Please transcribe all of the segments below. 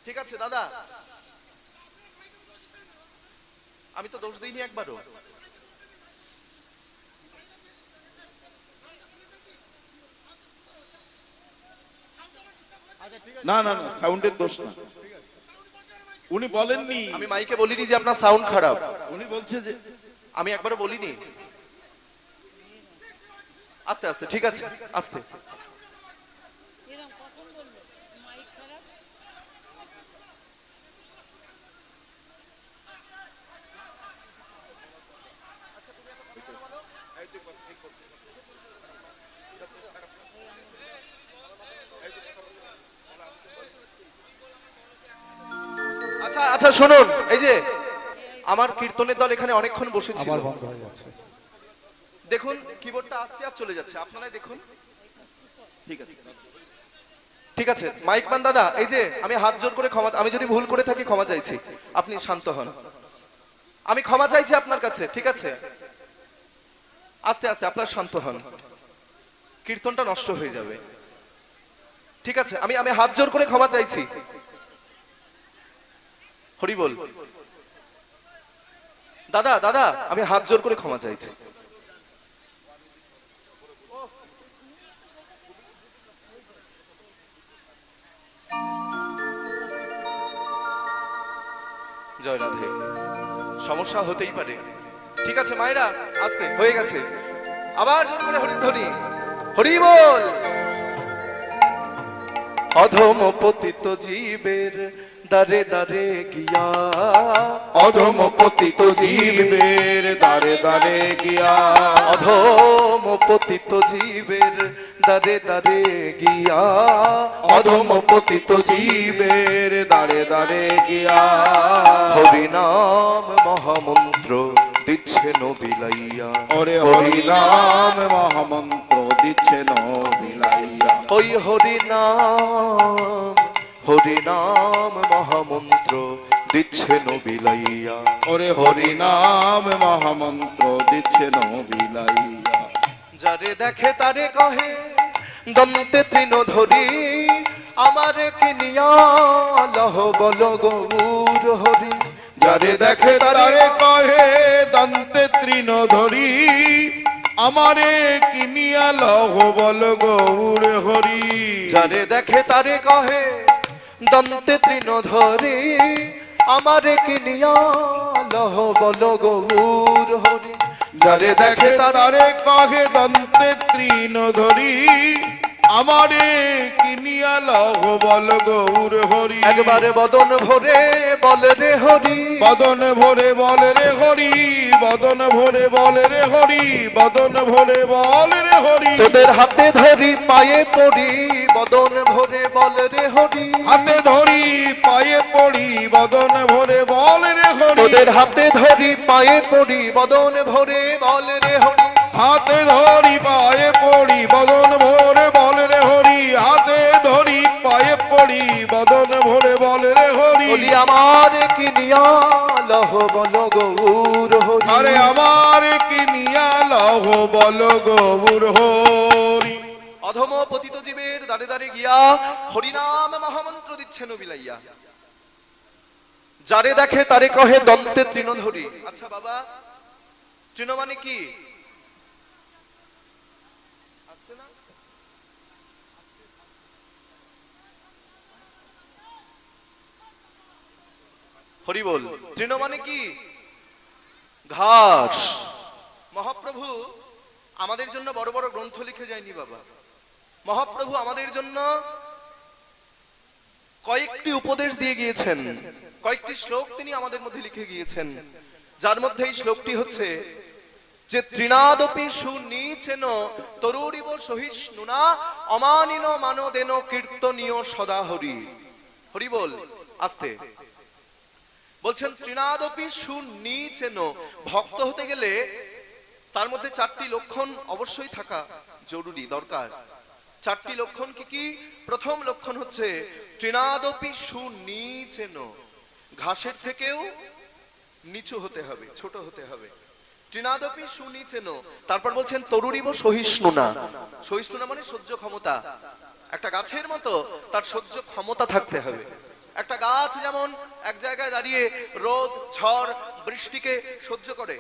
ঠিক আছে দাদা, আমি তো দোষ দিইনি একবারও। না না না, সাউন্ডের দোষ না, উনি বলেননি। আমি মাইকে বলিনি যে আপনার সাউন্ড খারাপ, উনি বলছে যে আমি একবারও বলিনি। আস্তে আস্তে, ঠিক আছে আস্তে। আচ্ছা আচ্ছা শুনুন, এই যে আমার কীর্তনের দল এখানে অনেকক্ষণ বসেছিল, আবার বন্ধ হয়ে যাচ্ছে। দেখুন কিবোর্ডটা আসছে আর চলে যাচ্ছে, আপনারাই দেখুন। ঠিক আছে। ঠিক আছে মাইক ম্যান দাদা, এই যে আমি হাত জোর করে ক্ষমা, আমি যদি ভুল করে থাকি ক্ষমা চাইছি, আপনি শান্ত হন, আমি ক্ষমা চাইছি আপনার কাছে, ঠিক আছে? আস্তে আস্তে, আপনার শান্ত হন, কীর্তনটা নষ্ট হয়ে যাবে। ঠিক আছে, আমি আমি হাত জোর করে ক্ষমা চাইছি। হরি বল। দাদা দাদা, আমি হাত জোর করে ক্ষমা চাইছি। জয় রাধে। সমস্যা হতেই পারে, ঠিক আছে মায়েরা, আস্তে হয়ে গেছে, আবার জোর করে হরিধ্বনি, হরি বল। অধম পতিত জীবের দারে দারে গিয়া, অধম পতিত জীবের দারে দারে গিয়া, অধম পতিত জীবের দারে দারে গিয়া, অধম পতিত জীবের দারে দারে গিয়া, হরি নাম মহামন্ত্র দিচ্ছে নবিলাইয়া, ওরে হরি নাম মহামন্ত্র দিচ্ছে বিলাইয়া, ওই হরি নাম মহামন্ত্র দিচ্ছে নবিলাইয়া, ওরে হরি নাম মহামন্ত্র দিচ্ছে বিলাইয়া, যারে দেখে তারে কহে দন্তে তৃণ ধরি, আমার কিনিয়া লহ বল গৌর হরি, যারে দেখে তারে কহে দন্তে তৃণ ধরি, আমারে কিনিয়া লহ বল গৌর হরি, যারে দেখে তারে কহে দন্তে তৃণ ধরি, আমার কিনিয়া লহ বল গৌর হরি, যারে দেখে তারে কহে দন্তে তৃণ ধরি, আমারে কিনিয়া লহ বল গৌর হরি, একবারে বদন ভরে বল রে হরি, বদন ভরে বল রে হরি, বদন ভরে বল রে হরি, বদন ভরে বল রে হরি, তোদের হাতে ধরি পায়ে পড়ি বদন ভরে বল রে হরি, হাতে ধরি পায়ে পড়ি বদন ভরে বল রে হরি, তোদের হাতে ধরি পায়ে পড়ি বদন ভরে বল রে হরি, হাতে ধরি পায়ে পড়ি বদন ভরে বল রে হরি, হাতে ধরি পায়ে পড়ি বদন ভরে বল রে হরি, বলি আমার কিনিয়া লহ বল গৌর হরি, আরে আমার কিনিয়া লহ বল গৌর হরি, অধম পতিত জীবের দারে দারে গিয়া হরিনাম মহামন্ত্র দিচ্ছে নবিলাইয়া, যারে দেখে তারে কহে দন্তে তৃণ ধরি। আচ্ছা বাবা, তৃণ মানে কি? হরি বল। তৃণ মানে কি? ঘাস। মহাপ্রভু আমাদের জন্য বড় বড় গ্রন্থ লিখে যায়নি বাবা, মহাপ্রভু আমাদের জন্য কয়েকটি উপদেশ দিয়ে গিয়েছেন, কয়েকটি শ্লোক তিনি আমাদের মধ্যে লিখে গিয়েছেন, যার মধ্যে এই শ্লোকটি হচ্ছে যে তৃণাদপি সুনীচেন তরুরিব সহিষ্ণুনা অমানিন মানদেন কীর্তনীয় সদা হরি। হরি বল। আস্তে বলছেন তৃণাদপি সুনীচেন, ভক্ত হতে গেলে তার মধ্যে চারটি লক্ষণ অবশ্যই থাকা জরুরি, দরকার। চারটি লক্ষণ কি কি? প্রথম লক্ষণ হচ্ছে তৃণাদপি সুনীচেন, ঘাসের থেকেও নিচু হতে হবে, ছোট হতে হবে। তৃণাদপি সুনীচেন, তারপর বলছেন তরুরিব সহিষ্ণুনা, সহিষ্ণুনা মানে সহ্য ক্ষমতা, একটা গাছের মতো তার সহ্য ক্ষমতা থাকতে হবে। একটা গাছ যেমন এক জায়গায় দাঁড়িয়ে রোদ ঝড় বৃষ্টিকে সহ্য করে,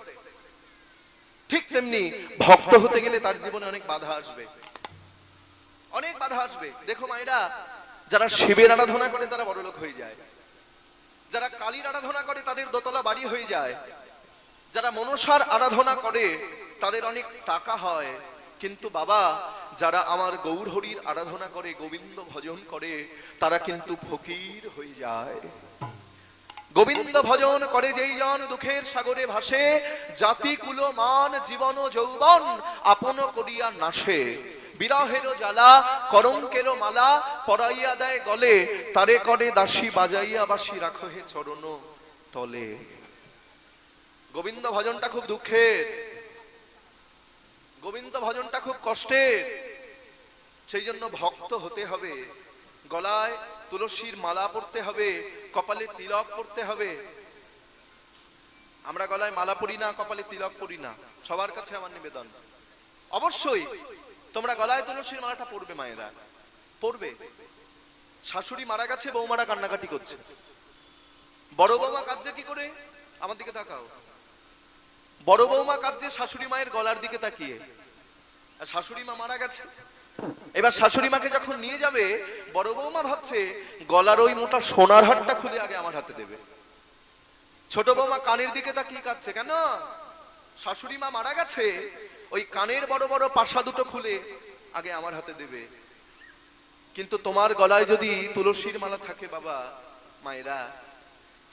ঠিক তেমনি ভক্ত হতে গেলে তার জীবনে অনেক বাধা আসবে, অনেক বাধা আসবে। দেখো মায়েরা, যারা শিবের আরাধনা করে তারা বড়লোক হয়ে যায়, যারা কালীর আরাধনা করে তাদের দোতলা বাড়ি হয়ে যায়, যারা মনসার আরাধনা করে তাদের অনেক টাকা হয়। কিন্তু বাবা, যারা আমার গৌর হরির আরাধনা করে, গোবিন্দ ভজন করে, তারা কিন্তু ফকির হয়ে যায়। গোবিন্দ ভজন করে যেই জন দুঃখের সাগরে ভাসে, জাতি কুল মান জীবন যৌবন আপন করিয়া নাশে। বিরহেরও জ্বালা করঙ্কেরও মালা পরাইয়া দেয় গলে, তারে করে দাসী বাজাইয়া বাসি রাখো হে চরণ তলে। গোবিন্দ ভজনটা খুব দুঃখের, গোবিন্দ ভজনটা খুব কষ্টের। সেই জন্য ভক্ত হতে হবে, গলায় তুলসীর মালা পরতে হবে, কপালে তিলক পরতে হবে। আমরা গলায় মালা পরি না, কপালে তিলক পরি না, সবার কাছে আমার নিবেদন, অবশ্যই তোমরা গলায় তুলসীর মালাটা পরবে, মায়েরা পরবে। শাশুড়ি মারা গেছে, বৌমারা কান্নাকাটি করছে, বড় বৌমা কাঁদছে কি করে? আমার দিকে তাকাও। বড় বৌমা কাঁদছে শাশুড়ি মায়ের গলার দিকে তাকিয়ে, আর শাশুড়ি মা মারা গেছে। এবার শাশুড়ি মাকে যখন নিয়ে যাবে, বড় বৌমা ভাবছে গলার ওই মোটা সোনার হারটা খুলে আগে আমার হাতে দেবে। ছোট বৌমা কানের দিকে তাকিয়ে কাঁদছে, কেন? শাশুড়ি মা মারা গেছে, ওই কানের বড় বড় পাশা দুটো খুলে আগে আমার হাতে দেবে। কিন্তু তোমার গলায় যদি তুলসীর মালা থাকে বাবা, মায়েরা,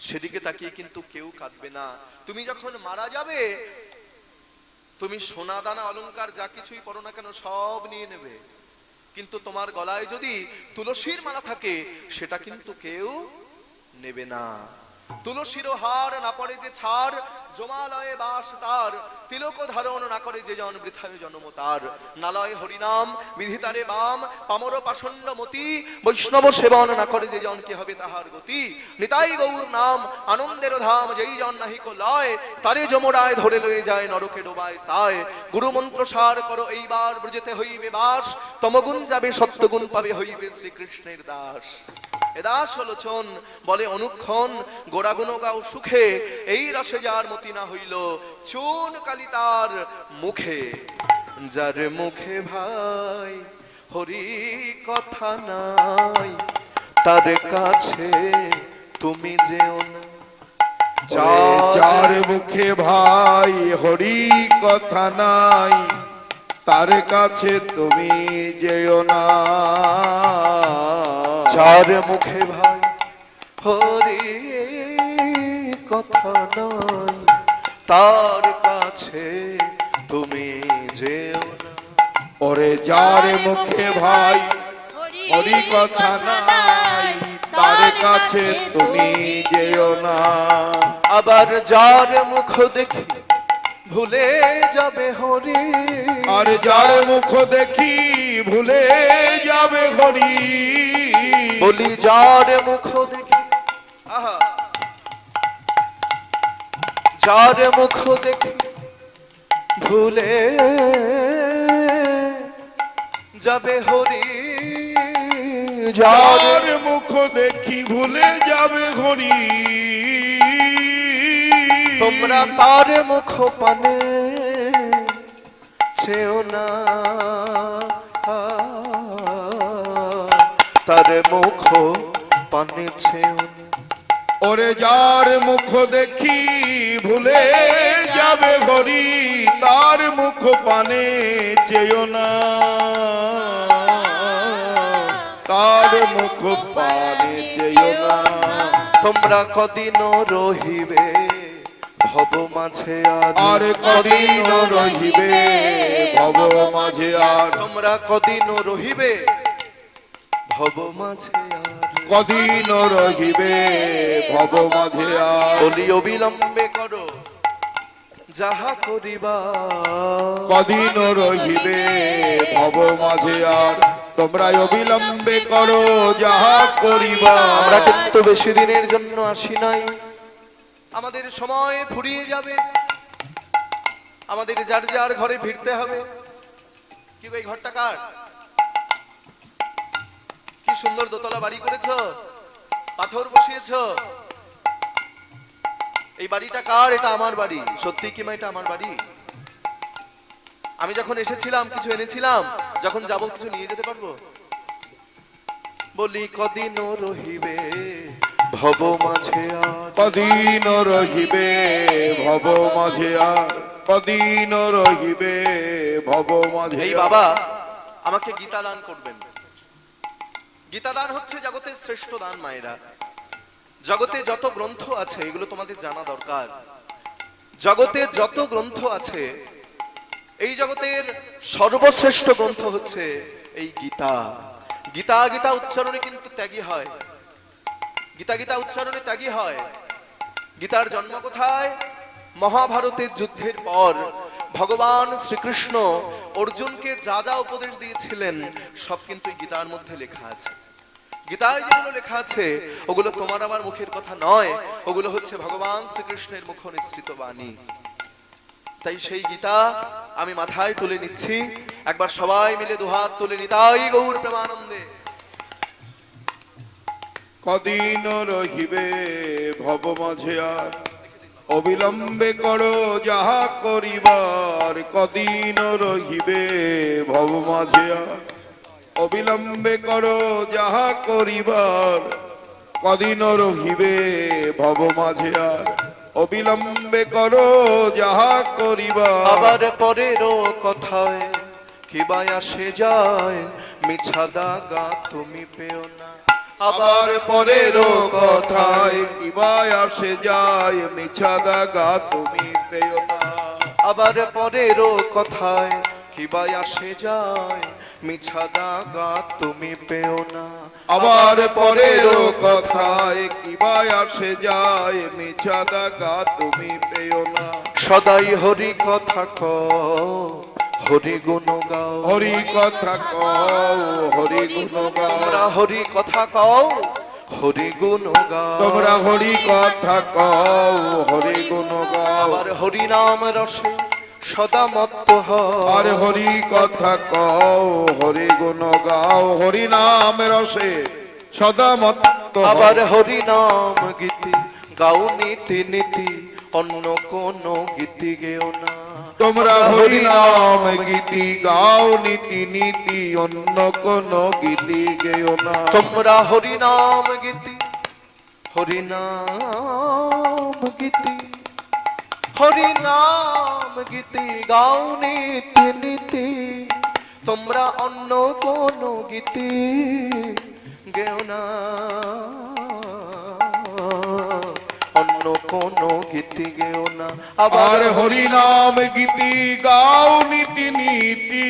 সেদিকে তাকিয়ে কিন্তু কেউ কাঁদবে না। তুমি যখন মারা যাবে, তুমি সোনা দানা অলংকার যা কিছুই পরো না কেন সব নিয়ে নেবে, কিন্তু তোমার গলায় যদি তুলসীর মালা থাকে সেটা কিন্তু কেউ নেবে না। তুলসীর হার না পড়ে যে ছাড়, জমালয়ে বাস তার, তিলক ধারণ না করে যে জন বৃথায় জন্ম তার। নালয় হরিনাম বিধিতারে বাম, পামর পাষণ্ড মতি, বৈষ্ণব সেবন না করে যে জন কি হবে তাহার গতি। নিতাই গৌর নাম আনন্দের ধাম, যেই জন নাহিক লয়, তারে যমরায় ধরে লয়ে যায় নরকে ডোবায় তাই। গুরু মন্ত্র সার করো এইবার, ব্রজেতে হইবে বাস, তমগুণ যাবে সত্যগুণ পাবে, হইবে শ্রীকৃষ্ণের দাস। এ দাস লোচন বলে অনুক্ষণ, গোড়াগুণ গাও সুখে, এই রসে যার মতি না হইল চুন কালি তার মুখে। যার মুখে ভাই হরি কথা নাই, তার কাছে তুমি যেও না। যার মুখে ভাই হরি কথা নাই, তার কাছে তুমি যেও না। যার মুখে ভাই হরি কথা নাই, তার কাছে তুমি যেও না। ওরে যার মুখে ভাই হরি কথা নাই, তার কাছে তুমি যেও না। আবার যার মুখ দেখি ভুলে যাবে হরি, আর যার মুখ দেখি ভুলে যাবে হরি। বলি যার মুখ দেখি, আহা, যার মুখ দেখি ভুলে যাবে হরি, যার মুখ দেখি ভুলে যাবে হরি। তোমরা তার মুখ পানে ছেও না, তার মুখ পানে ছেও না। ওরে যার মুখ দেখি ভুলে যাবে হরি, তার মুখ পানে চেয়েও না, তার মুখ পানে চেয়েও না। তোমরা কদিন রহিবে ভব মাঝে আর কদিন রহিবে ভব মাঝে আর। তোমরা কদিন রহিবে ভব মাঝে আর। কদিন রহিবে ভব মাঝে আর। বলি অবিলম্বে করো যাহা করিবা। কদিন রহিবে ভব মাঝে আর। তোমরা অবিলম্বে করো যাহা করিবা। আমরা কিন্তু বেশি দিনের জন্য আসি নাই, আমাদের সময় ফুরিয়ে যাবে, আমাদের যার যার ঘরে ফিরতে হবে। কি এই ঘরটা কার? কি সুন্দর দোতলা বাড়ি করেছো, পাথর বসিয়েছো। এই বাড়িটা কার? এটা আমার বাড়ি। সত্যি কি মা এটা আমার বাড়ি? আমি যখন এসেছিলাম কিছু এনেছিলাম, যখন যাব কিছু নিয়ে যেতে পারবো? বলি কদিন রহিবে ভব মাঝে আর, কদিন রহিবে ভব মাঝে আর, কদিন রহিবে ভব মাঝে। এই বাবা আমাকে গীতা দান করবেন। গীতা দান হচ্ছে জগতের শ্রেষ্ঠ দান মায়েরা। জগতে যত গ্রন্থ আছে এগুলো তোমাদের জানা দরকার। জগতে যত গ্রন্থ আছে এই জগতের সর্বশ্রেষ্ঠ গ্রন্থ হচ্ছে এই গীতা। গীতা গীতা উচ্চারণে কিন্তু ত্যাগী হয়। গীতা গীতা উচ্চারণে ত্যাগী হয়। গীতার জন্ম কোথায়? মহাভারতের যুদ্ধের পর ভগবান শ্রীকৃষ্ণ অর্জুনকে যা যা উপদেশ দিয়েছিলেন সব কিন্তু এই গীতার মধ্যে লেখা আছে। গীতায় যেগুলো লেখা আছে ওগুলো তোমার আমার মুখের কথা নয়, ওগুলো হচ্ছে ভগবান শ্রীকৃষ্ণের মুখ নিঃসৃত বাণী। তাই সেই গীতা আমি মাথায় তুলে নিচ্ছি। একবার সবাই মিলে দুহাত তুলে নিতাই গৌর প্রেমানন্দে। কদিন রহিবে ভব মাঝে আর, অবিলম্বে করো যাহা করিবার। কদিন রহিবে ভব মাঝে আর, অবিলম্বে করো যাহা করিবার। কদিন রহিবে ভব মাঝে আর, অবিলম্বে করো যাহা করিবার। আবার পরেরও কথায় কিবা আসে যায়, মিছা দাগা তুমি পেও না। আবার পরেরও কথায় কিবা আসে যায়, মিছা দাগা তুমি পেও না। আবার পরেরও কথায় কিবা আসে যায়, মিছা দাগা তুমি পেও না। আবার পরেরও কথায় কিবা আসে যায়, মিছা দাগা তুমি পেও না। সদাই হরি কথা কও, হরি গুণ গাও। হরি কথা কও, হরি গুণ গাও। তোমরা হরি কথা কও, হরি গুণ গাও। তোমরা হরি কথা কও, হরি গুণ গাও। আবার হরি নাম রসে সদা মত্ত হও। আর হরি কথা কও, হরি গুণ গাও। হরি নাম রসে সদা মত্ত হও। আবার হরি নাম গীতি গাও নীতি নীতি, অন্য কোন গীতি গেও না। তোমরা হরি নাম গীতি গাও নীতি নীতি, অন্য কোন গীতি গেও না। তোমরা হরি নাম গীতি, হরি নাম গীতি, হরি নাম গীতি গাও নীতি নীতি, তোমরা অন্য কোন গীতি গেও না। অন্য কোন গীতি গেও না। আর হরি নাম গীতি গাও নীতি নীতি,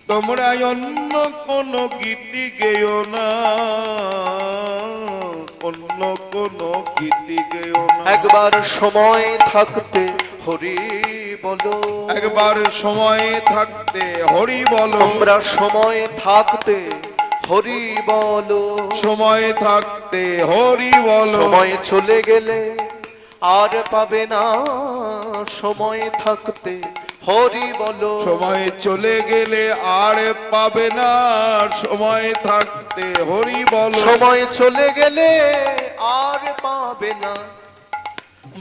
তোমরা অন্য কোন গীতি গেও না। অন্য কোন গীতি গেও না। একবার সময় থাকতে হরি বলো। একবার সময় থাকতে হরি বলো। তোমরা সময় থাকতে হরি বলো। সময় থাকতে হরি বলো। সময় চলে গেলে আর পাবে না। সময় থাকতে হরি বলো। সময় চলে গেলে আর পাবে না। সময় থাকতে হরি বলো। সময় চলে গেলে আর পাবে না।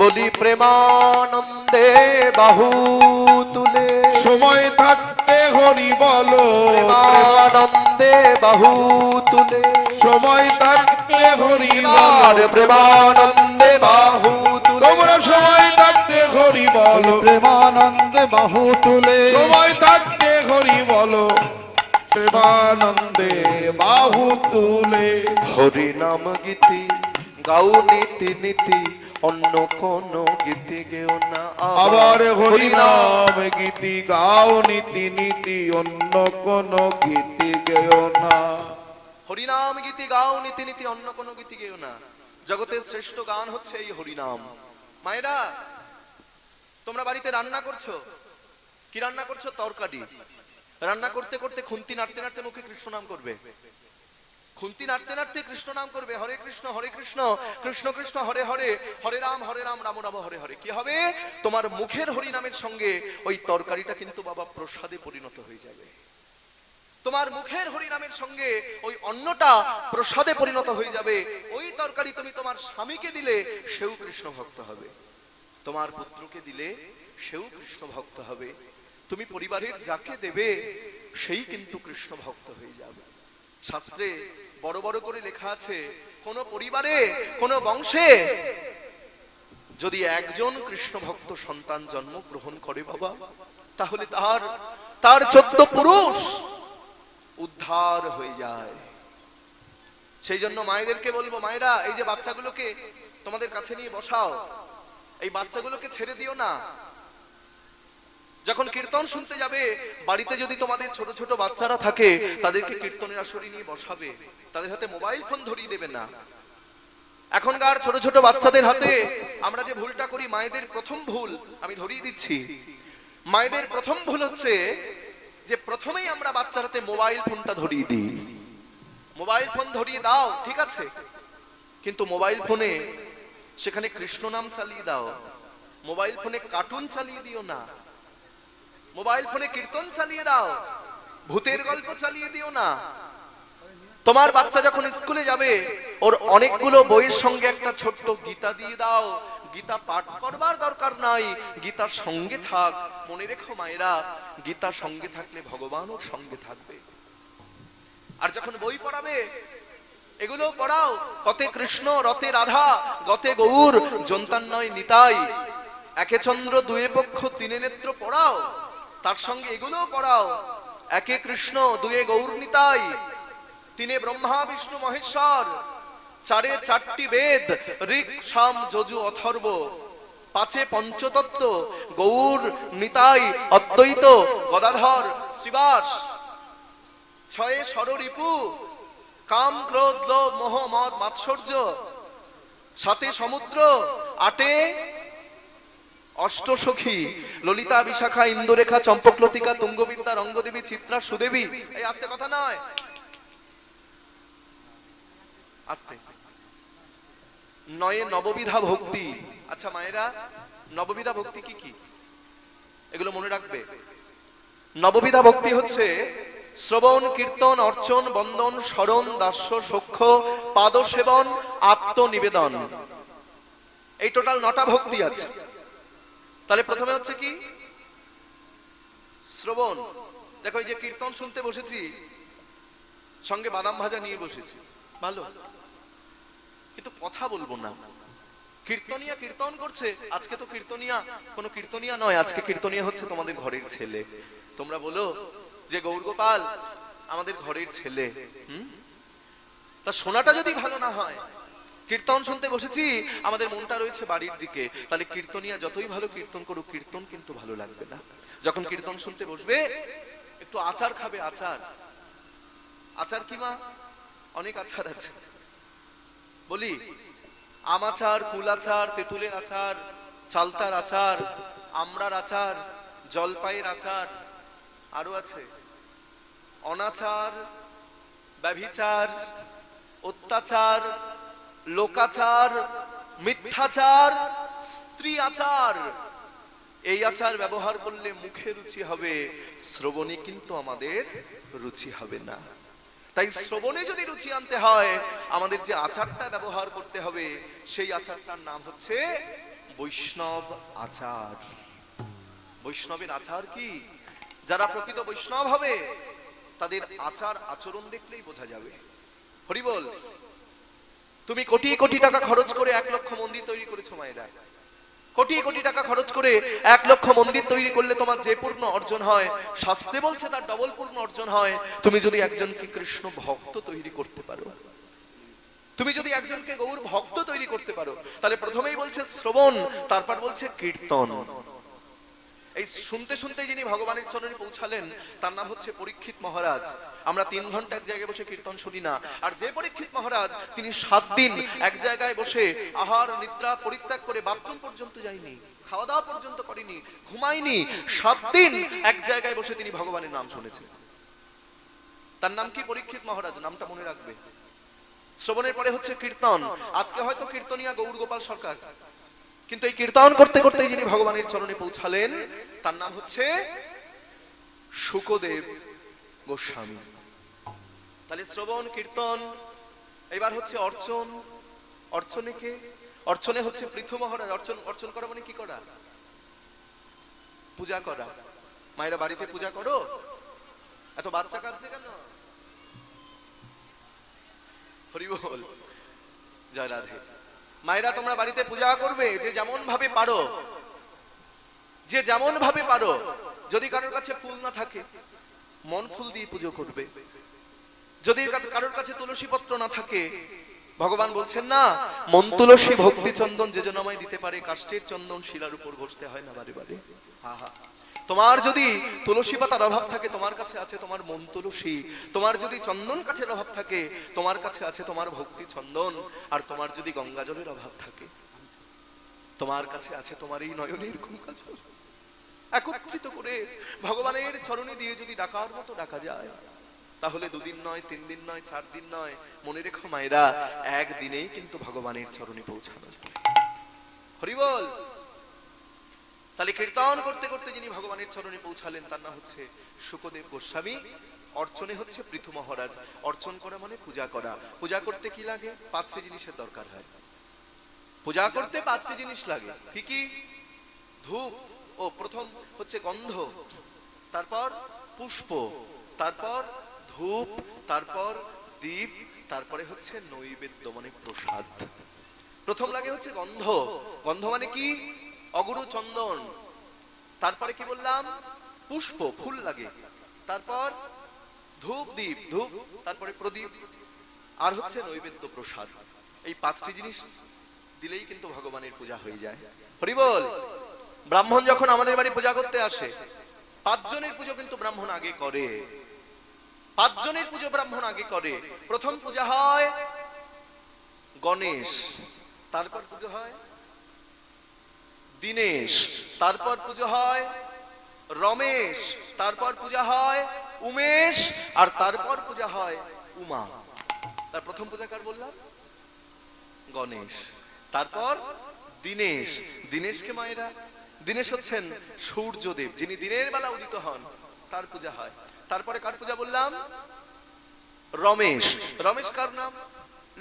বলি প্রেমানন্দে বাহু তুলে। সময় থাকতে হরি বলো। প্রেমানন্দে বাহু তুলে। সময় থাকতে হরি আর বলো। প্রেমানন্দে বাহু তুলে। তোমরা সময় থাকতে হরি বলো। প্রেমানন্দে বাহু তুলে। সময় থাকতে হরি বলো। প্রেমানন্দে বাহু তুলে। হরি নাম গীতি গাও নীতি নীতি, অন্য কোন গীতি গেও না। আবার হরি নাম গীতি গাও নীতি নীতি, অন্য কোন গীতি গেও না। হরিনাম গীতি গাও নীতি নীতি, অন্য কোন গীতি গেও না। জগতের শ্রেষ্ঠ গান হচ্ছে এই হরিনাম। মায়েরা তোমরা বাড়িতে রান্না করছো, কি রান্না করছো? তরকারি। রান্না করতে করতে খুন্তি নাড়তে নাড়তে মুখে কৃষ্ণ নাম করবে। খুন্তি নাড়তে নাড়তে কৃষ্ণ নাম করবে। হরে কৃষ্ণ কৃষ্ণ কৃষ্ণ হরে হরে, হরে রাম রাম রাম হরে হরে। কি হবে? তোমার মুখের হরি নামের সঙ্গে ওই তরকারিটা কিন্তু বাবা প্রসাদে পরিণত হয়ে যাবে। তোমার মুখের হরিনামের সঙ্গে ওই অন্নটা প্রসাদে পরিণত হয়ে যাবে। ওই তরকারি তুমি তোমার স্বামীকে দিলে সেও কৃষ্ণ ভক্ত হবে, তোমার পুত্রকে দিলে সেও কৃষ্ণ ভক্ত হবে, তুমি পরিবারের যাকে দেবে সেই কিন্তু কৃষ্ণ ভক্ত হয়ে যাবে। শাস্ত্রে বড় বড় করে লেখা আছে, কোন পরিবারে কোন বংশে যদি একজন কৃষ্ণ ভক্ত সন্তান জন্মগ্রহণ করে বাবা, তাহলে তার 14 পুরুষ উদ্ধার হয়ে যায়। সেই জন্য মায়েদেরকে বলবো, মায়েরা এই যে বাচ্চাগুলোকে তোমাদের কাছে নিয়ে বসাও, এই বাচ্চাগুলোকে ছেড়ে দিও না। যখন কীর্তন শুনতে যাবে, বাড়িতে যদি তোমাদের ছোট ছোট বাচ্চারা থাকে, তাদেরকে কীর্তনের আসরে নিয়ে বসাবে, তাদের হাতে মোবাইল ফোন ধরিয়ে দেবে না। এখনকার ছোট ছোট বাচ্চাদের হাতে আমরা যে ভুলটা করি, মায়েদের প্রথম ভুল আমি ধরিয়ে দিচ্ছি, মায়েদের প্রথম ভুল হচ্ছে যে প্রথমেই আমরা বাচ্চার হাতে মোবাইল ফোনটা ধরিয়ে দিই। মোবাইল ফোন ধরিয়ে দাও ঠিক আছে, কিন্তু মোবাইল ফোনে সেখানে কৃষ্ণ নাম চালিয়ে দাও, মোবাইল ফোনে কার্টুন চালিয়ে দিও না, মোবাইল ফোনে কীর্তন চালিয়ে দাও, ভূতের গল্প চালিয়ে দিও না। তোমার বাচ্চা যখন স্কুলে যাবে, ওর অনেকগুলো বইয়ের সঙ্গে একটা ছোট্ট গীতা দিয়ে দাও। গীতা পাঠ করবার দরকার নাই, গীতার সঙ্গে থাক। মনে রেখো মায়েরা, গীতার সঙ্গে থাকলে ভগবান ওর সঙ্গে থাকবে। আর যখন বই পড়াবে, এগুলো পড়াও, কতে কৃষ্ণ রতে রাধা গতে গৌর জন্তান নয় নিতাই, একে চন্দ্র দুয়ে পক্ষ তিনে নেত্র পড়াও, তার সঙ্গে এগুলো পড়াও, একে কৃষ্ণ দুয়ে গৌর নিতাই, তিনে ব্রহ্মা বিষ্ণু মহেশ্বর, চারে চারটি বেদ ঋক সাম যজু অথর্ব, পাঁচে পঞ্চতত্ত্ব গৌর নিতাই অদ্বৈত গদাধর শ্রীবাস, ছয়ে ষড়রিপু কাম ক্রোধ লোভ মোহ মদ মাৎসর্য, সাতে সমুদ্র, আটে অষ্টসখী ললিতা বিশাখা ইন্দুরেখা চম্পকলতিকা তুঙ্গবিদ্যা রঙ্গদেবী চিত্রা সুদেবী। এই আস্তে কথা নয়, আস্তে। নয়ে নববিধা ভক্তি। আচ্ছা মায়েরা, নববিধা ভক্তি কি কি এগুলো মনে রাখবে। নববিধা ভক্তি হচ্ছে শ্রবণ কীর্তন অর্চন বন্দন স্মরণ দাস্য সখ্য পাদ সেবন আত্মনিবেদন, এই টোটাল 9টা ভক্তি আছে। তাহলে প্রথমে হচ্ছে কি শ্রবণ। দেখো এই যে কীর্তন শুনতে বসেছি, সঙ্গে বাদাম ভাজা নিয়ে বসেছি, ভালো, কিন্তু কথা বলবো না। কীর্তনিয়া কীর্তন করছে, আজকে তো কীর্তনিয়া কোনো কীর্তনিয়া নয়, আজকে কীর্তনিয়া হচ্ছে তোমাদের ঘরের ছেলে। তোমরা বলো যে গৌরগোপাল আমাদের ঘরের ছেলে, তা শোনাটা যদি ভালো না হয়, কীর্তন শুনতে বসেছি আমাদের মনটা রয়েছে বাড়ির দিকে, তাহলে কীর্তনিয়া যতই ভালো কীর্তন করুক, কীর্তন কিন্তু ভালো লাগবে না। যখন কীর্তন শুনতে বসবে একটু আচার খাবে। আচার, আচার কি মা? অনেক আচার আছে, বলি আম আচার, কুল আচার, তেঁতুলের আচার, চালতার আচার, আমড়ার আচার, জলপাইয়ের আচার, আরো আছে অনাচার, ব্যভিচার, অত্যাচার, লোকাচার, মিথ্যাচার, স্ত্রী আচার। এই আচার ব্যবহার করলে মুখে রুচি হবে, শ্রবণে কিন্তু আমাদের রুচি হবে না। তাই শ্রবণে যদি রুচি আনতে হয়, আমাদের যে আচারটা ব্যবহার করতে হবে, সেই আচারটার নাম হচ্ছে বৈষ্ণব আচার। বৈষ্ণবের আচার কি? যারা প্রকৃত বৈষ্ণব হবে, তাদের আচার আচরণ দেখলেই বোঝা যাবে। হরি বল। তুমি কোটি কোটি টাকা খরচ করে 1 লক্ষ মন্দির তৈরি করেছো মায়েরা, কোটি কোটি টাকা খরচ করে 1 লক্ষ মন্দির তৈরি করলে তোমার যে পূর্ণ অর্জন হয়, শাস্ত্রে বলছে তার ডবল পূর্ণ অর্জন হয়। তুমি যদি একজনকে কৃষ্ণ ভক্ত তৈরি করতে পারো, তুমি যদি একজনকে গৌর ভক্ত তৈরি করতে পারো, তাহলে প্রথমেই বলছে শ্রবণ, তারপর বলছে কীর্তন। এই শুনতে শুনতে যিনি ভগবানের চরণে পৌঁছালেন, তার নাম হচ্ছে পরীক্ষিত মহারাজ। আমরা 3 ঘন্টা এক জায়গায় বসে কীর্তন শুনি না, আর যে পরীক্ষিত মহারাজ, তিনি 7 দিন এক জায়গায় বসে আহার নিদ্রা পরিত্যাগ করে বাথরুম পর্যন্ত যায়নি, খাওয়া দাওয়া পর্যন্ত করেনি, ঘুমায়নি, 7 দিন এক জায়গায় বসে তিনি ভগবানের নাম শুনেছেন। তার নাম কি? পরীক্ষিত মহারাজ। নামটা মনে রাখবে। শ্রবণের পরে হচ্ছে কীর্তন। আজকে হয়তো কীর্তনিয়া গৌরগোপাল সরকার, কিন্তু এই কীর্তন করতে করতে যিনি ভগবানের চরণে পৌঁছালেন, তার নাম হচ্ছে শুকদেব। গোস্বামী। তাহলে শ্রবণ কীর্তন, এবার হচ্ছে অর্চন। অর্চনে কে? অর্চনে হচ্ছে পৃথু মহারাজ। অর্চন করা মানে কি করা? পূজা করা। মায়েরা বাড়িতে পূজা করো? এত বাচ্চা কাঁদছে কেন? হরি বল, জয় রাধে। মায়েরা তোমরা বাড়িতে পূজা করবে যে যেমন ভাবে পারো, যে যেমন ভাবে পারো। যদি কারোর কাছে ফুল না থাকে, মন ফুল দিয়ে পুজো করবে। যদি কারোর কাছে তুলসী পত্র না থাকে, ভগবান বলছেন না, মন তুলসী ভক্তি চন্দন যে জনমায় দিতে পারে, কাষ্টের চন্দন শিলার উপর ঘষতে হয় না বারে বারে। আহা, তোমার যদি তুলসী পাতার অভাব থাকে, তোমার কাছে আছে তোমার মন তুলসী। তোমার যদি চন্দন কাঠের অভাব থাকে, তোমার কাছে আছে তোমার ভক্তি চন্দন। আর তোমার যদি গঙ্গা জলের অভাব থাকে, তোমার কাছে আছে তোমার এই নয়নের গঙ্গা জল। একত্রিত করে ভগবানের চরণে দিয়ে যদি ডাকার মতো ডাকা যায়, তাহলে 2 দিন নয়, 3 দিন নয়, 4 দিন নয়, মনে রেখো মায়েরা, একদিনেই কিন্তু ভগবানের চরণে পৌঁছানো যাবে। হরি বল। তাহলে কীর্তন করতে করতে যিনি ভগবানের চরণে পৌঁছালেন, তার নাম হচ্ছে শুকদেব গোস্বামী। অর্চনে হচ্ছে পৃথু মহারাজ। অর্চন করা মানে পূজা করা। পূজা করতে কি লাগে? 5টি জিনিসের দরকার হয়। পূজা করতে 5টি জিনিস লাগে। কি কি? ধূপ, ও প্রথম হচ্ছে গন্ধ, তারপর পুষ্প, তারপর ধূপ, তারপর দীপ, তারপরে হচ্ছে নৈবেদ্য মানে প্রসাদ। প্রথম লাগে হচ্ছে গন্ধ। গন্ধ মানে কি? অগুরু চন্দন। তারপরে কি বললাম? পুষ্প, ফুল লাগে। তারপর ধূপ, দীপ, ধূপ, তারপরে প্রদীপ, আর হচ্ছে নৈবেদ্য প্রসাদ। এই 5টি জিনিস দিলেই কিন্তু ভগবানের পূজা হয়ে যায়। হরি বল। ব্রাহ্মণ যখন আমাদের বাড়ি পূজা করতে আসে, 5 জনের পুজো কিন্তু ব্রাহ্মণ আগে করে। 5 জনের পুজো ব্রাহ্মণ আগে করে। প্রথম পূজা হয় গণেশ, তারপর পুজো হয় দীনেশ, তারপর পুজো হয় রমেশ, তারপর পূজা হয় উমেশ, আর তারপর পূজা হয় উমা। তার প্রথম পূজা কার বললাম? গণেশ। তারপর দীনেশ। দীনেশকে মায়েরা, দীনেশ হচ্ছেন সূর্যদেব, যিনি দিনের বেলা উদিত হন, তার পূজা হয়। তারপরে কার পূজা বললাম? রমেশ। রমেশ কার নাম?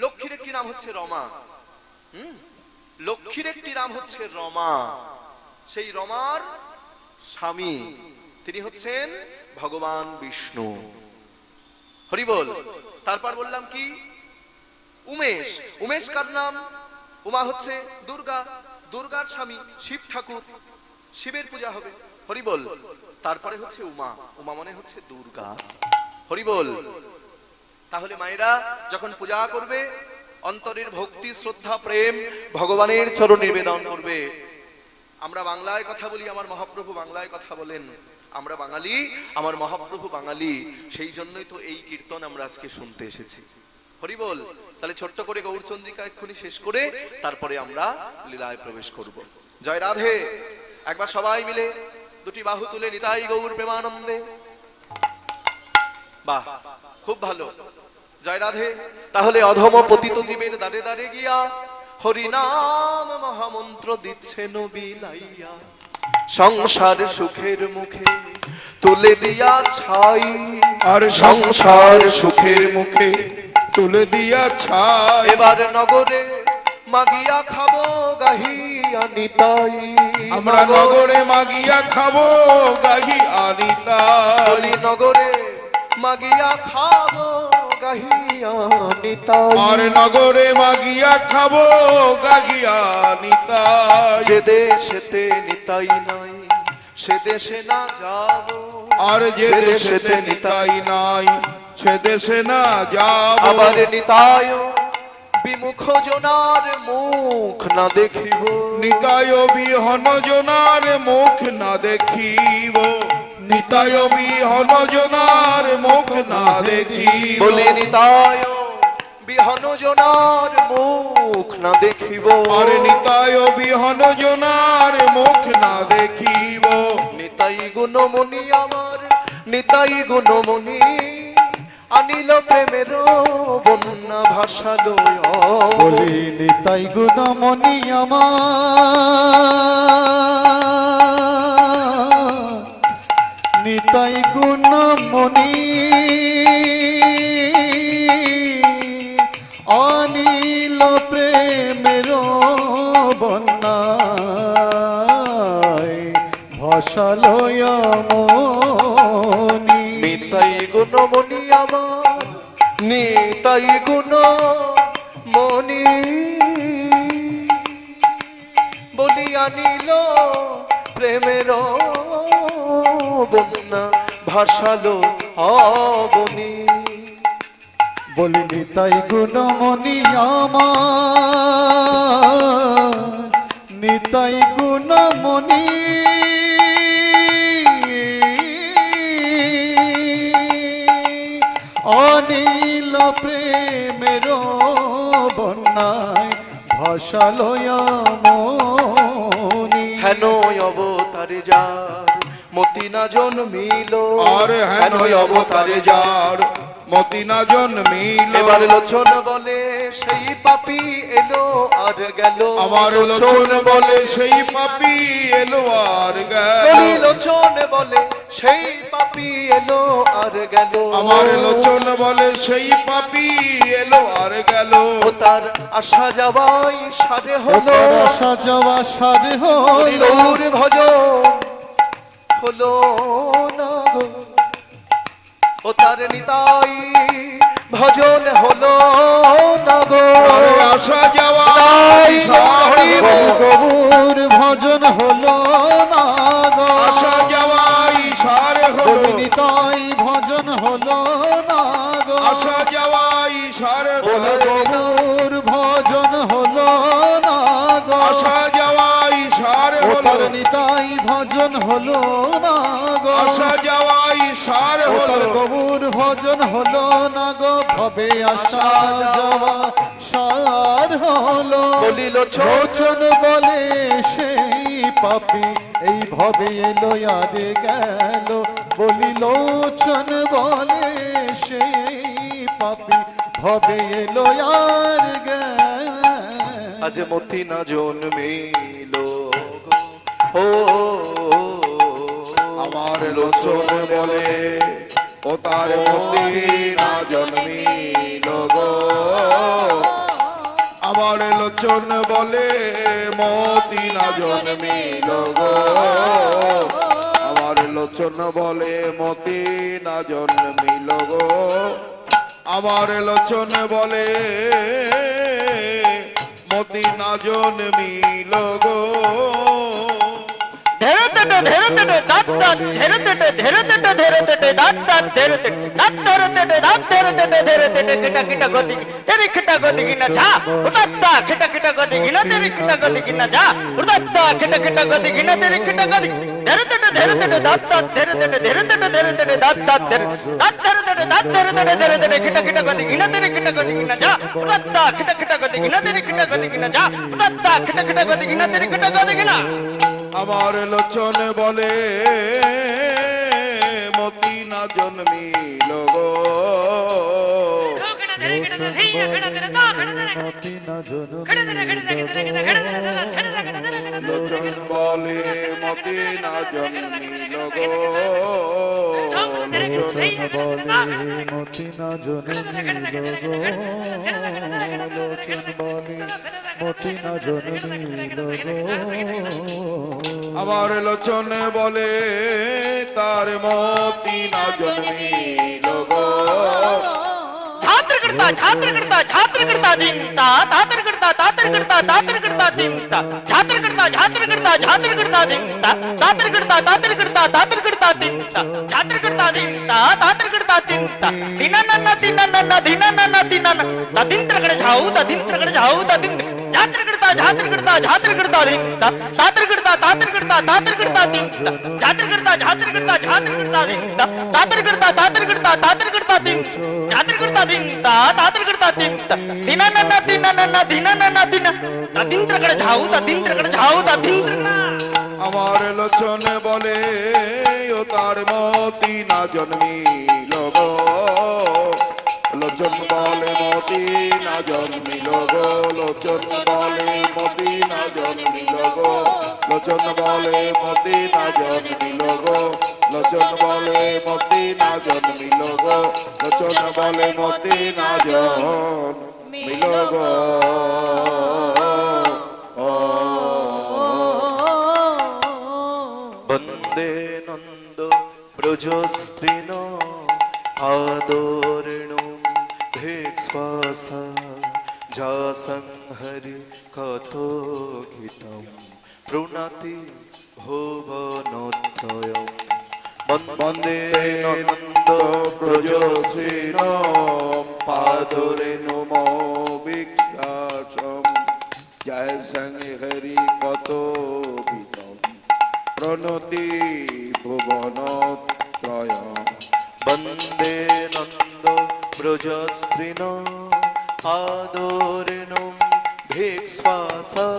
লক্ষ্মীর একটি নাম হচ্ছে রমা। লক্ষ্মীর একটি নাম হচ্ছে রমা। সেই রমার স্বামী তিনি হচ্ছেন ভগবান বিষ্ণু। হরি বল। তারপর বললাম কি? উমেশ। উমেশ কার নাম? উমা হচ্ছে দুর্গা, দুর্গার স্বামী শিব ঠাকুর, শিবের পূজা হবে। হরি বল। তারপরে হচ্ছে উমা। উমা মানে হচ্ছে দুর্গা। হরি বল। তাহলে মায়েরা যখন পূজা করবে, অন্তরের ভক্তি, শ্রদ্ধা, প্রেম ভগবানের চরণে নিবেদন করবে। আমরা বাংলায় কথা বলি, আমার মহাপ্রভু বাংলায় কথা বলেন। আমরা বাঙালি, আমার মহাপ্রভু বাঙালি। সেই জন্যই তো এই কীর্তন আমরা আজকে শুনতে এসেছি। হরি বল। তাহলে ছোট্ট করে গৌরচন্দ্রিকা এক্ষুনি শেষ করে তারপরে আমরা লীলায় প্রবেশ করব। জয় রাধে। একবার সবাই মিলে 2টি বাহু তুলে নিতাই গৌর প্রেমানন্দে। বাহ, খুব ভালো। জয় রাধে। তাহলে অধম পতিত জীবের দ্বারে দ্বারে গিয়া হরি নাম মহামন্ত্র দিচ্ছেন বিলাইয়া, সংসার সুখের মুখে তুলে দিয়া ছাই। আর সংসার সুখের মুখে তুলে দিয়া ছাই। এবার নগরে মাগিয়া খাবো গাহিয়া নিতাই। আমরা নগরে মাগিয়া খাবো গাহিয়া নিতাই। নগরে মাগিয়া খাবো গাহিয়া নিতাই। আর নগরে মাগিয়া খাবো গাহিয়া নিতাই। যে দেশেতে নিতাই নাই, সে দেশে না যাব। আর যে দেশেতে নিতাই নাই, সে দেশে না যাব। আবার নিতায় বিমুখ জনার মুখ না দেখিব। নিতায় বিহন জনার মুখ না দেখিব। নিতায় বিহন জনার মুখ না দেখিব। বলে নিতায় বিহন জনার মুখ না দেখিব। আর নিতায় বিহন জনার মুখ না দেখিব। নিতাই গুণমণি আমার, নিতাই গুণমণি আনিল প্রেমের বন্যা ভাষালো। বলি নিতাই গুণমণি আমার, নিতাই গুণমণি ভাসালয়া মনি নিতাই গুণমণি আমার নিতাই গুণমণি বলিয়া নিল প্রেমের বন্যা ভাসালো অবনী। বলি নিতাই গুণমণি আমার নিতাই গুণমণি অনিল প্রেমের বন্যায় ভাসালয়া মনি হেন অবতারে যার মতি না জন্মিল আর হেন অবতারে যার মতি না জন্মিল এবার লোচন বলে সেই পাপী এলো আর গেল আমার লোচন বলে সেই পাপী এলো আর গেল বলি লোচন বলে সেই পাপী এলো আর গেল আমার লোচন বলে সেই পাপী এলো আর গেল ও তার আসা যাওয়াই সারে হলো তার আসা যাওয়া সারে হইল গৌর ভজন হলো না গো ও তার নিতাই ভজন হলো না গো আরে আসা যাওয়া তাই সারে গো। গৌর ভজন হলো না গো আসা যাওয়া সারে হলো নিতাই ভজন হলো না গো আসা যাওয়া সারে হলো গৌর ভজন হলো না গো আসা যাওয়া সারে হলো নিতাই ভজন হলো না গো আসা যাওয়া সারে হলো গৌর ভজন হলো না গো ভবে আসা যাওয়া সার হলো বলিল লোচন বলে সেই পাপি এই ভবে এলো আর গেল বলি লোচন বলে সেই পাপি ভবে এলো আর গেল আজ মতি না জন্মিল ও আমার লোচন বলে ও তার মতি না জন্মিল গো আমার লোচন বলে মতি না জন্মিল গো আমার লোচন বলে মতি না জন্মিল গো আমার লোচন বলে মতি না জন্মিল গো আমার লোচন বলে মতি না জন্মিল গো লোচন বলে মতি না জন্মিল গো মতি না জনমিল গো লোচন বলে মতি না জনমিল গো আমার লোচন বলে তার মতি না জন্মিল গো छात्रकर्ता दिनता छात्रकर्ता दिनता छात्रकर्ता दिनता छात्रकर्ता दिनता दिना तदिंत्रकडे जाऊ तदिंत्रकडे जाऊ तदिं छात्रकर्ता दिनता छात्रकर्ता दिनता छात्रकर्ता दिनता छात्रकर्ता दिनता तदिंत्रकडे जाऊ तदिंत्र আমার লোচন বলে ও তার মতি না জন্মিল গো লোচন বলে মতি না জন্মিল গো লোচন বলে মতি না জন্মিল গো লোচন বলে মতি না জন্মিল গো লোচন বলে মতি না জন্মিল গো লোচন বলে মতি না জন্মিল গো বন্দে ব্রজস্ত্রীণ আদর্ণম ভেক্ষ্বাসা যাসংহরি কত গীতম প্রণাতি ভুবনত্রয়ম বন্দে নন্দ ব্রজশ্রীণ পাদরে নমো বিখ্যাসম জয় হরি কত বিতম প্রণতি ভুবনত্রয়ম বন্দে নন্দ ব্রজস্ত্রীণ আদরেণম ভিক্ষ্বাসা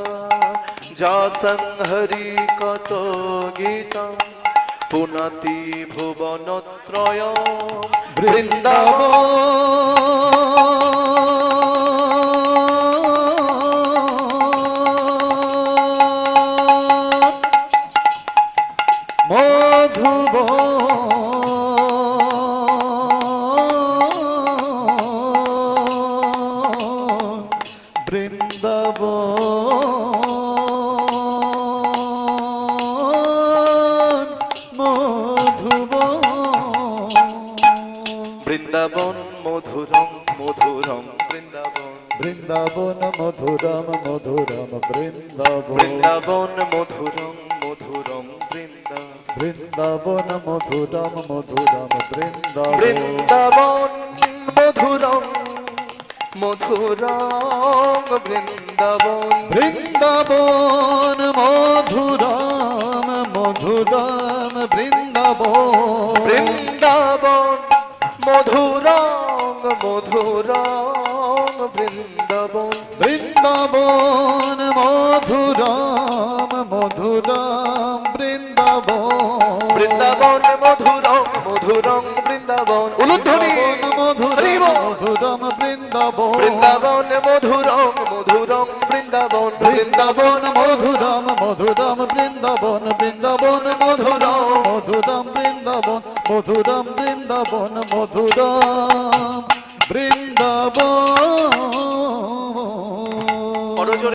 যাসংহরি কত গীতম পুনতি ভুবনত্রয়ম বৃন্দাবন বৃন্দাবন মধুরম মধুরম বৃন্দাবন বৃন্দাবন মধুরম মধুরম বৃন্দাবন বৃন্দাবন মধুরম মধুরম বৃন্দাবন মধুরম মধুরম বৃন্দাবন বৃন্দাবন মধুরম মধুরম বৃন্দাবন বৃন্দাবন মধুরম মধুরম বৃন্দাবন বৃন্দাবন মধুরম মধুরম বৃন্দাবন বৃন্দাবন মধুরম মধুরম বৃন্দাবন বৃন্দাবন মধুরম মধুরম বৃন্দাবন উলুধ্বনি মধুরম মধুরম বৃন্দাবন বৃন্দাবন মধুরম মধুরম বৃন্দাবন বৃন্দাবন মধুরম মধুরম বৃন্দাবন বৃন্দাবন মধুরম মধুরম বৃন্দাবন মধুরম বৃন্দাবন মধুরম বৃন্দাবন